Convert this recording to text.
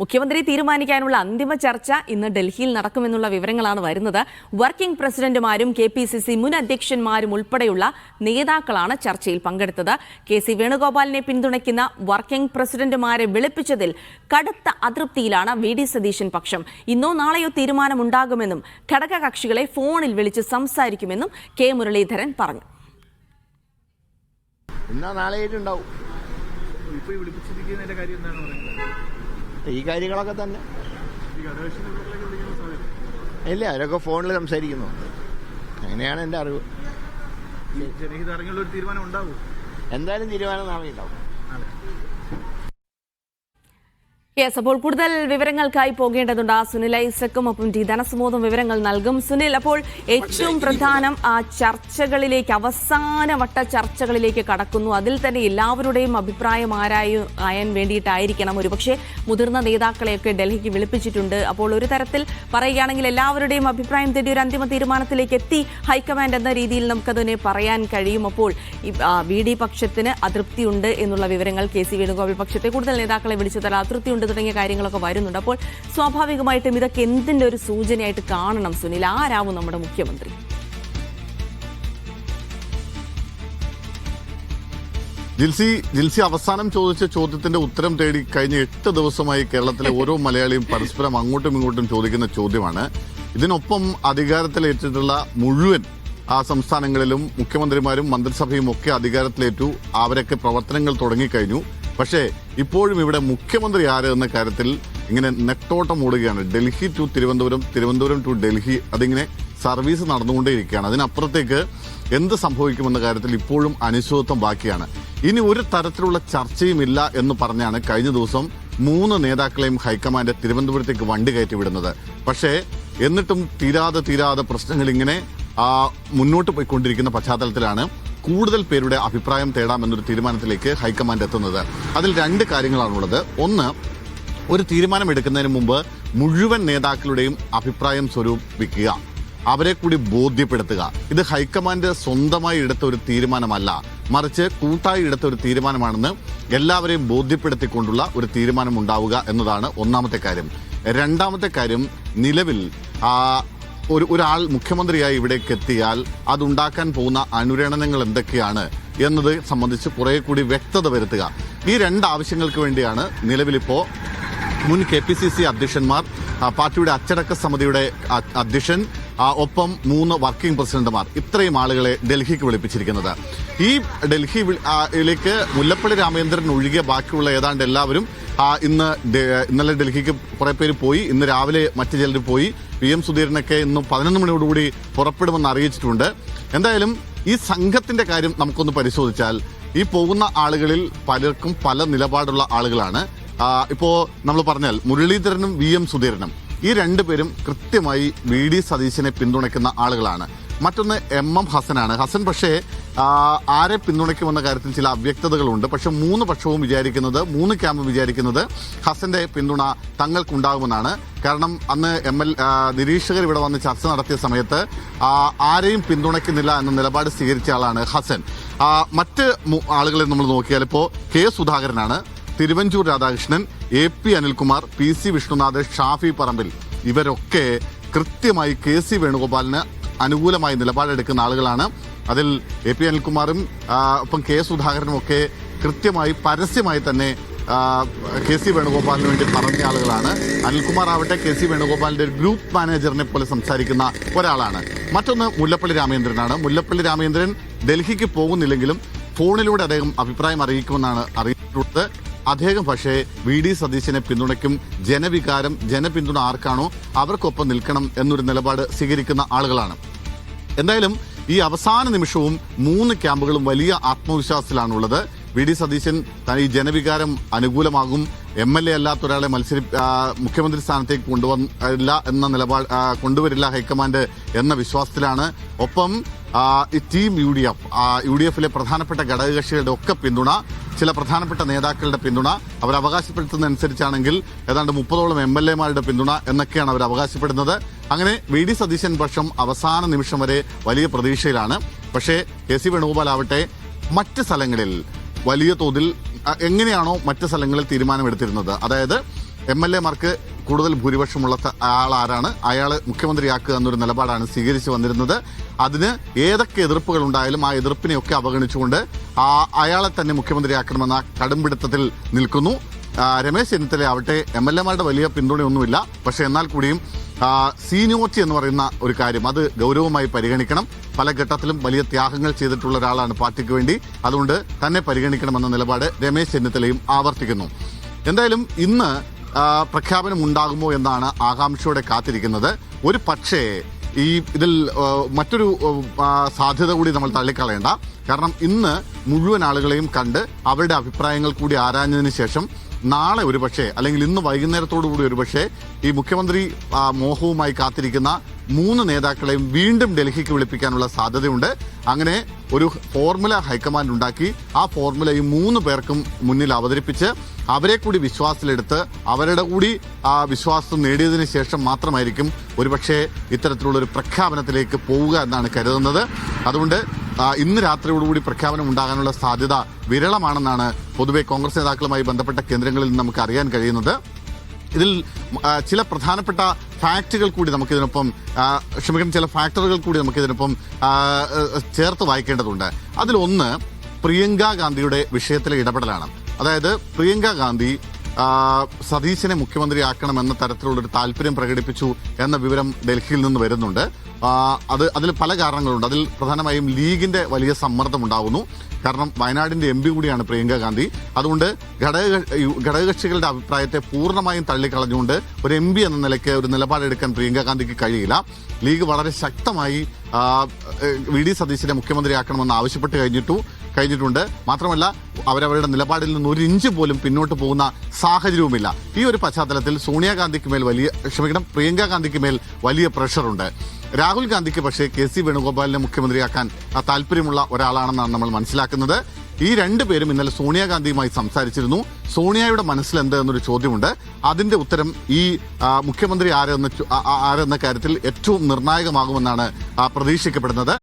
മുഖ്യമന്ത്രി തീരുമാനിക്കാനുള്ള അന്തിമ ചർച്ച ഇന്ന് ഡൽഹിയിൽ നടക്കുമെന്നുള്ള വിവരങ്ങളാണ് വരുന്നത്. വർക്കിംഗ് പ്രസിഡന്റുമാരും KPCC മുൻ അധ്യക്ഷന്മാരും ഉൾപ്പെടെയുള്ള നേതാക്കളാണ് ചർച്ചയിൽ പങ്കെടുത്തത്. KC വേണുഗോപാലിനെ പിന്തുണയ്ക്കുന്ന വർക്കിംഗ് പ്രസിഡന്റുമാരെ വിളിപ്പിച്ചതിൽ കടുത്ത അതൃപ്തിയിലാണ് VD സതീശൻ പക്ഷം. ഇന്നോ നാളെയോ തീരുമാനമുണ്ടാകുമെന്നും ഘടകകക്ഷികളെ ഫോണിൽ വിളിച്ച് സംസാരിക്കുമെന്നും K മുരളീധരൻ പറഞ്ഞു. ഈ കാര്യങ്ങളൊക്കെ തന്നെ ഇല്ല, അവരൊക്കെ ഫോണിൽ സംസാരിക്കുന്നു. അങ്ങനെയാണ് എൻ്റെ അറിവ്. എന്തായാലും തീരുമാനം നാളെ ഉണ്ടാവും. അപ്പോൾ കൂടുതൽ വിവരങ്ങൾക്കായി പോകേണ്ടതുണ്ട്. സുനിൽ ഐസക്കും ഒപ്പം ടി ധനസുമോദും വിവരങ്ങൾ നൽകും. സുനിൽ, അപ്പോൾ ഏറ്റവും പ്രധാനം ആ ചർച്ചകളിലേക്ക്, അവസാനവട്ട ചർച്ചകളിലേക്ക് കടക്കുന്നു. അതിൽ തന്നെ എല്ലാവരുടെയും അഭിപ്രായം ആരായാൻ വേണ്ടിയിട്ടായിരിക്കണം. ഒരുപക്ഷെ മുതിർന്ന നേതാക്കളെയൊക്കെ ഡൽഹിക്ക് വിളിപ്പിച്ചിട്ടുണ്ട്. അപ്പോൾ ഒരു തരത്തിൽ പറയുകയാണെങ്കിൽ എല്ലാവരുടെയും അഭിപ്രായം തേടി ഒരു അന്തിമ തീരുമാനത്തിലേക്ക് എത്തി ഹൈക്കമാൻഡ് എന്ന രീതിയിൽ നമുക്കതിനെ പറയാൻ കഴിയും. അപ്പോൾ VD പക്ഷത്തിന് അതൃപ്തിയുണ്ട് എന്നുള്ള വിവരങ്ങൾ, KC വേണുഗോപാൽ പക്ഷത്തെ കൂടുതൽ നേതാക്കളെ വിളിച്ചതിൽ അതൃപ്തിയുണ്ട് തുടങ്ങിയ കാര്യങ്ങളൊക്കെ വരുന്നുണ്ട്. അപ്പോൾ സ്വാഭാവികമായിട്ടും ഇതൊക്കെ എന്തിന്റെ ഒരു സൂചനയായിട്ട് കാണണം സുനിൽ? ആരാവും നമ്മുടെ മുഖ്യമന്ത്രി? ജിൽസി അവസാനം ചോദിച്ച ചോദ്യത്തിന്റെ ഉത്തരം തേടി കഴിഞ്ഞ 8 ദിവസമായി കേരളത്തിലെ ഓരോ മലയാളിയും പരസ്പരം അങ്ങോട്ടും ഇങ്ങോട്ടും ചോദിക്കുന്ന ചോദ്യമാണ്. ഇതിനൊപ്പം അധികാരത്തിലേറ്റിട്ടുള്ള മുഴുവൻ സംസ്ഥാനങ്ങളിലും മുഖ്യമന്ത്രിമാരും മന്ത്രിസഭയും ഒക്കെ അധികാരത്തിലേറ്റു. അവരൊക്കെ പ്രവർത്തനങ്ങൾ തുടങ്ങിക്കഴിഞ്ഞു. പക്ഷേ ഇപ്പോഴും ഇവിടെ മുഖ്യമന്ത്രി ആര് എന്ന കാര്യത്തിൽ ഇങ്ങനെ നെട്ടോട്ടം ഓടുകയാണ്. ഡൽഹി ടു തിരുവനന്തപുരം, തിരുവനന്തപുരം ടു ഡൽഹി, അതിങ്ങനെ സർവീസ് നടന്നുകൊണ്ടേയിരിക്കുകയാണ്. അതിനപ്പുറത്തേക്ക് എന്ത് സംഭവിക്കുമെന്ന കാര്യത്തിൽ ഇപ്പോഴും അനിശ്ചിതത്വം ബാക്കിയാണ്. ഇനി ഒരു തരത്തിലുള്ള ചർച്ചയുമില്ല എന്ന് പറഞ്ഞാണ് കഴിഞ്ഞ ദിവസം 3 നേതാക്കളെയും ഹൈക്കമാൻഡ് തിരുവനന്തപുരത്തേക്ക് വണ്ടി കയറ്റി വിടുന്നത്. പക്ഷേ എന്നിട്ടും തീരാതെ പ്രശ്നങ്ങൾ ഇങ്ങനെ മുന്നോട്ട് പോയിക്കൊണ്ടിരിക്കുന്ന പശ്ചാത്തലത്തിലാണ് കൂടുതൽ പേരുടെ അഭിപ്രായം തേടാമെന്നൊരു തീരുമാനത്തിലേക്ക് ഹൈക്കമാൻഡ് എത്തുന്നത്. അതിൽ 2 കാര്യങ്ങളാണുള്ളത്. ഒന്ന്, ഒരു തീരുമാനമെടുക്കുന്നതിന് മുമ്പ് മുഴുവൻ നേതാക്കളുടെയും അഭിപ്രായം സ്വരൂപിക്കുക, അവരെ കൂടി ബോധ്യപ്പെടുത്തുക. ഇത് ഹൈക്കമാൻഡ് സ്വന്തമായി എടുത്ത ഒരു തീരുമാനമല്ല, മറിച്ച് കൂട്ടായി എടുത്ത ഒരു തീരുമാനമാണെന്ന് എല്ലാവരെയും ബോധ്യപ്പെടുത്തിക്കൊണ്ടുള്ള ഒരു തീരുമാനം ഉണ്ടാവുക എന്നതാണ് ഒന്നാമത്തെ കാര്യം. രണ്ടാമത്തെ കാര്യം, നിലവിൽ ഒരാൾ മുഖ്യമന്ത്രിയായി ഇവിടേക്ക് എത്തിയാൽ അതുണ്ടാക്കാൻ പോകുന്ന അനുരണനങ്ങൾ എന്തൊക്കെയാണ് എന്നത് സംബന്ധിച്ച് കുറെ കൂടി വ്യക്തത വരുത്തുക. ഈ 2 ആവശ്യങ്ങൾക്ക് വേണ്ടിയാണ് നിലവിലിപ്പോ മുൻ KPCC അധ്യക്ഷന്മാർ, പാർട്ടിയുടെ അച്ചടക്ക സമിതിയുടെ അധ്യക്ഷൻ, ഒപ്പം 3 വർക്കിംഗ് പ്രസിഡന്റുമാർ, ഇത്രയും ആളുകളെ ഡൽഹിക്ക് വിളിപ്പിച്ചിരിക്കുന്നത്. ഈ ഡൽഹിയിലേക്ക് മുല്ലപ്പള്ളി രാമചന്ദ്രൻ ഒഴികെ ബാക്കിയുള്ള ഏതാണ്ട് എല്ലാവരും ഇന്നലെ ഡൽഹിക്ക് കുറെ പേര് പോയി. ഇന്ന് രാവിലെ മറ്റു ചിലർ പോയി. PM സുധീരനൊക്കെ ഇന്ന് 11 മണിയോടുകൂടി പുറപ്പെടുമെന്ന് അറിയിച്ചിട്ടുണ്ട്. എന്തായാലും ഈ സംഘത്തിന്റെ കാര്യം നമുക്കൊന്ന് പരിശോധിച്ചാൽ ഈ പോകുന്ന ആളുകളിൽ പലർക്കും പല നിലപാടുള്ള ആളുകളാണ്. ഇപ്പോ നമ്മൾ പറഞ്ഞാൽ മുരളീധരനും VM സുധീരനും, ഈ 2 പേരും കൃത്യമായി VD സതീശനെ പിന്തുണയ്ക്കുന്ന ആളുകളാണ്. മറ്റൊന്ന് MM ഹസനാണ്. ഹസൻ പക്ഷേ ആരെ പിന്തുണയ്ക്കുമെന്ന കാര്യത്തിൽ ചില അവ്യക്തതകളുണ്ട്. പക്ഷെ 3 പക്ഷവും വിചാരിക്കുന്നത്, 3 ക്യാമ്പും വിചാരിക്കുന്നത് ഹസന്റെ പിന്തുണ തങ്ങൾക്കുണ്ടാകുമെന്നാണ്. കാരണം അന്ന് നിരീക്ഷകർ ഇവിടെ വന്ന് ചർച്ച നടത്തിയ സമയത്ത് ആരെയും പിന്തുണയ്ക്കുന്നില്ല എന്ന നിലപാട് സ്വീകരിച്ച ആളാണ് ഹസൻ. മറ്റ് ആളുകളെ നമ്മൾ നോക്കിയാൽ ഇപ്പോൾ K സുധാകരനാണ്, Thiruvanchoor Radhakrishnan, AP Anilkumar, PC Vishnunath, Shafi Parambil, ഇവരൊക്കെ കൃത്യമായി KC വേണുഗോപാലിന് അനുകൂലമായി നിലപാടെടുക്കുന്ന ആളുകളാണ്. അതിൽ AP അനിൽകുമാറും ഒപ്പം K സുധാകരനും ഒക്കെ കൃത്യമായി പരസ്യമായി തന്നെ KC വേണുഗോപാലിന് വേണ്ടി പറഞ്ഞ ആളുകളാണ്. അനിൽകുമാർ ആവട്ടെ KC വേണുഗോപാലിന്റെ ഒരു ഗ്രൂപ്പ് മാനേജറിനെ പോലെ സംസാരിക്കുന്ന ഒരാളാണ്. മറ്റൊന്ന് മുല്ലപ്പള്ളി രാമചന്ദ്രനാണ്. മുല്ലപ്പള്ളി രാമചന്ദ്രൻ ഡൽഹിക്ക് പോകുന്നില്ലെങ്കിലും ഫോണിലൂടെ അദ്ദേഹം അഭിപ്രായം അറിയിക്കുമെന്നാണ് അറിയിച്ചിട്ടുള്ളത്. അദ്ദേഹം പക്ഷേ VD സതീശനെ പിന്തുണയ്ക്കും. ജനവികാരം, ജനപിന്തുണ ആർക്കാണോ അവർക്കൊപ്പം നിൽക്കണം എന്നൊരു നിലപാട് സ്വീകരിക്കുന്ന ആളുകളാണ്. എന്തായാലും ഈ അവസാന നിമിഷവും 3 ക്യാമ്പുകളും വലിയ ആത്മവിശ്വാസത്തിലാണുള്ളത്. VD സതീശൻ ഈ ജനവികാരം അനുകൂലമാകും, MLA അല്ലാത്ത ഒരാളെ മുഖ്യമന്ത്രി സ്ഥാനത്തേക്ക് കൊണ്ടുവന്നില്ല എന്ന നിലപാട് കൊണ്ടുവരില്ല ഹൈക്കമാൻഡ് എന്ന വിശ്വാസത്തിലാണ്. ഒപ്പം ഈ ടീം UDF പ്രധാനപ്പെട്ട ഘടകകക്ഷികളുടെ ഒക്കെ പിന്തുണ, ചില പ്രധാനപ്പെട്ട നേതാക്കളുടെ പിന്തുണ അവർ അവകാശപ്പെടുത്തുന്ന അനുസരിച്ചാണെങ്കിൽ ഏതാണ്ട് 30ഓളം MLA-മാരുടെ പിന്തുണ എന്നൊക്കെയാണ് അവർ അവകാശപ്പെടുന്നത്. അങ്ങനെ VD സതീശൻ പക്ഷം അവസാന നിമിഷം വരെ വലിയ പ്രതീക്ഷയിലാണ്. പക്ഷേ KC വേണുഗോപാൽ ആവട്ടെ മറ്റ് സ്ഥലങ്ങളിൽ വലിയ തോതിൽ എങ്ങനെയാണോ മറ്റ് സ്ഥലങ്ങളിൽ തീരുമാനമെടുത്തിരുന്നത്, അതായത് MLA-മാർക്ക് കൂടുതൽ ഭൂരിപക്ഷമുള്ള ആൾ ആരാണ്, അയാളെ മുഖ്യമന്ത്രിയാക്കുക എന്നൊരു നിലപാടാണ് സ്വീകരിച്ചു വന്നിരുന്നത്. അതിന് ഏതൊക്കെ എതിർപ്പുകൾ ഉണ്ടായാലും ആ എതിർപ്പിനെയൊക്കെ അവഗണിച്ചുകൊണ്ട് അയാളെ തന്നെ മുഖ്യമന്ത്രിയാക്കണമെന്ന കടുംപിടുത്തത്തിൽ നിൽക്കുന്നു. രമേശ് ചെന്നിത്തല ആവട്ടെ MLA-മാരുടെ വലിയ പിന്തുണയൊന്നുമില്ല. പക്ഷെ എന്നാൽ കൂടിയും സീനിയോറിറ്റി എന്ന് പറയുന്ന ഒരു കാര്യം അത് ഗൗരവമായി പരിഗണിക്കണം. പല ഘട്ടത്തിലും വലിയ ത്യാഗങ്ങൾ ചെയ്തിട്ടുള്ള ഒരാളാണ് പാർട്ടിക്ക് വേണ്ടി. അതുകൊണ്ട് തന്നെ പരിഗണിക്കണമെന്ന നിലപാട് രമേശ് ചെന്നിത്തലയും ആവർത്തിക്കുന്നു. എന്തായാലും ഇന്ന് പ്രഖ്യാപനം ഉണ്ടാകുമോ എന്നാണ് ആകാംക്ഷയോടെ കാത്തിരിക്കുന്നത്. ഒരു പക്ഷേ ഇതിൽ മറ്റൊരു സാധ്യത കൂടി നമ്മൾ തള്ളിക്കളയേണ്ട. കാരണം ഇന്ന് മുഴുവൻ ആളുകളെയും കണ്ട് അവരുടെ അഭിപ്രായങ്ങൾ കൂടി ആരാഞ്ഞതിന് ശേഷം നാളെ ഒരുപക്ഷെ അല്ലെങ്കിൽ ഇന്ന് വൈകുന്നേരത്തോടുകൂടി ഒരുപക്ഷെ ഈ മുഖ്യമന്ത്രി മോഹവുമായി കാത്തിരിക്കുന്ന 3 നേതാക്കളെയും വീണ്ടും ഡൽഹിക്ക് വിളിപ്പിക്കാനുള്ള സാധ്യതയുണ്ട്. അങ്ങനെ ഒരു ഫോർമുല ഹൈക്കമാൻഡ് ഉണ്ടാക്കി ആ ഫോർമുല ഈ 3 പേർക്കും മുന്നിൽ അവതരിപ്പിച്ച് അവരെ കൂടി വിശ്വാസത്തിലെടുത്ത് അവരുടെ കൂടി വിശ്വാസം നേടിയതിനു ശേഷം മാത്രമായിരിക്കും ഒരുപക്ഷെ ഇത്തരത്തിലുള്ളൊരു പ്രഖ്യാപനത്തിലേക്ക് പോവുക എന്നാണ് കരുതുന്നത്. അതുകൊണ്ട് ഇന്ന് രാത്രിയോടുകൂടി പ്രഖ്യാപനം ഉണ്ടാകാനുള്ള സാധ്യത വിരളമാണെന്നാണ് പൊതുവെ കോൺഗ്രസ് നേതാക്കളുമായി ബന്ധപ്പെട്ട കേന്ദ്രങ്ങളിൽ നിന്ന് നമുക്ക് അറിയാൻ കഴിയുന്നത്. ഇതിൽ ചില പ്രധാനപ്പെട്ട ഫാക്റ്റുകൾ കൂടി നമുക്കിതിനൊപ്പം ചില ഫാക്ടറുകൾ കൂടി നമുക്കിതിനൊപ്പം ചേർത്ത് വായിക്കേണ്ടതുണ്ട്. അതിലൊന്ന് പ്രിയങ്ക ഗാന്ധിയുടെ വിഷയത്തിലെ ഇടപെടലാണ്. അതായത് പ്രിയങ്ക ഗാന്ധി സതീശനെ മുഖ്യമന്ത്രിയാക്കണമെന്ന തരത്തിലുള്ളൊരു താല്പര്യം പ്രകടിപ്പിച്ചു എന്ന വിവരം ഡൽഹിയിൽ നിന്ന് വരുന്നുണ്ട്. അതിൽ പല കാരണങ്ങളുണ്ട്. അതിൽ പ്രധാനമായും ലീഗിന്റെ വലിയ സമ്മർദ്ദം ഉണ്ടാകുന്നു. കാരണം വയനാടിന്റെ MP കൂടിയാണ് പ്രിയങ്ക ഗാന്ധി. അതുകൊണ്ട് ഘടകകക്ഷികളുടെ അഭിപ്രായത്തെ പൂർണ്ണമായും തള്ളിക്കളഞ്ഞുകൊണ്ട് ഒരു MP എന്ന നിലയ്ക്ക് ഒരു നിലപാടെടുക്കാൻ പ്രിയങ്ക ഗാന്ധിക്ക് കഴിയില്ല. ലീഗ് വളരെ ശക്തമായി VD സതീശനെ മുഖ്യമന്ത്രിയാക്കണമെന്ന് ആവശ്യപ്പെട്ട് കഴിഞ്ഞിട്ടുണ്ട്. മാത്രമല്ല അവരവരുടെ നിലപാടിൽ നിന്ന് 1 ഇഞ്ച് പോലും പിന്നോട്ട് പോകുന്ന സാഹചര്യവുമില്ല. ഈ ഒരു പശ്ചാത്തലത്തിൽ പ്രിയങ്ക ഗാന്ധിക്ക് മേൽ വലിയ പ്രഷറുണ്ട്. രാഹുൽ ഗാന്ധിക്ക് പക്ഷേ KC വേണുഗോപാലിനെ മുഖ്യമന്ത്രിയാക്കാൻ താല്പര്യമുള്ള ഒരാളാണെന്നാണ് നമ്മൾ മനസ്സിലാക്കുന്നത്. ഈ 2 പേരും ഇന്നലെ സോണിയാഗാന്ധിയുമായി സംസാരിച്ചിരുന്നു. സോണിയയുടെ മനസ്സിൽ എന്ത് എന്നൊരു ചോദ്യമുണ്ട്. അതിന്റെ ഉത്തരം ഈ മുഖ്യമന്ത്രി ആരെന്ന കാര്യത്തിൽ ഏറ്റവും നിർണായകമാകുമെന്നാണ് പ്രതീക്ഷിക്കപ്പെടുന്നത്.